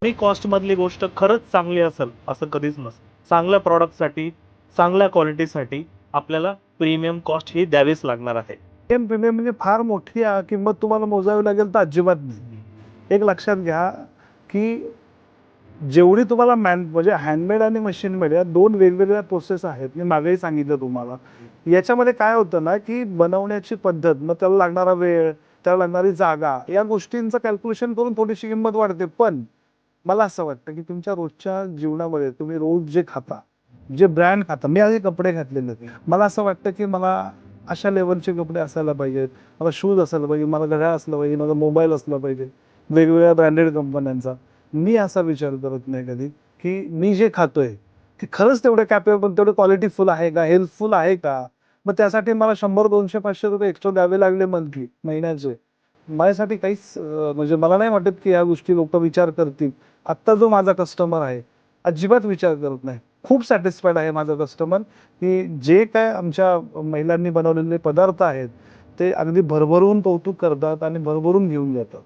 कमी कॉस्टमधली गोष्ट खरंच चांगली असेल असं कधीच नसतं. चांगल्या प्रॉडक्टसाठी, चांगल्या क्वालिटीसाठी आपल्याला प्रीमियम कॉस्ट ही द्यावीच लागणार आहे. प्रीमियम म्हणजे फार मोठी किंमत तुम्हाला मोजावी लागेल तर अजिबात नाही. एक लक्षात घ्या, की जेवढी तुम्हाला म्हणजे हँडमेड आणि मशीन मेड या 2 वेगवेगळ्या प्रोसेस आहेत. मी मागेही सांगितलं तुम्हाला. याच्यामध्ये काय होतं ना, की बनवण्याची पद्धत, मग त्याला लागणारा वेळ, त्याला लागणारी जागा, या गोष्टींचं कॅल्क्युलेशन करून थोडीशी किंमत वाढते. पण मला असं वाटतं, की तुमच्या रोजच्या जीवनामध्ये तुम्ही रोज जे खाता, जे ब्रँड खाता, मी आधी कपडे घातलेले आहेत. मला असं वाटतं, की मला अशा लेव्हलचे कपडे असायला पाहिजेत. मला शूज असायला पाहिजे, मला घड्याळ असलं पाहिजे, माझा मोबाईल असला पाहिजे, वेगवेगळ्या ब्रँडेड कंपन्यांचा. मी असा विचार करत नाही कधी, की मी जे खातोय, ते खरंच तेवढे कॅपेबल, तेवढे क्वालिटीफुल आहे का? हेल्थफुल आहे का? मग त्यासाठी मला 100, 200, 500 रुपये एक्स्ट्रा द्यावे लागले मंथली, महिन्याचे. माझ्यासाठी काहीच म्हणजे मला नाही वाटत, की ह्या गोष्टी लोकं विचार करतील. आत्ता जो माझा कस्टमर आहे, अजिबात विचार करत नाही. खूप सॅटिस्फाईड आहे माझा कस्टमर, की जे काय आमच्या महिलांनी बनवलेले पदार्थ आहेत, ते अगदी भरभरून कौतुक करतात आणि भरभरून घेऊन जातात.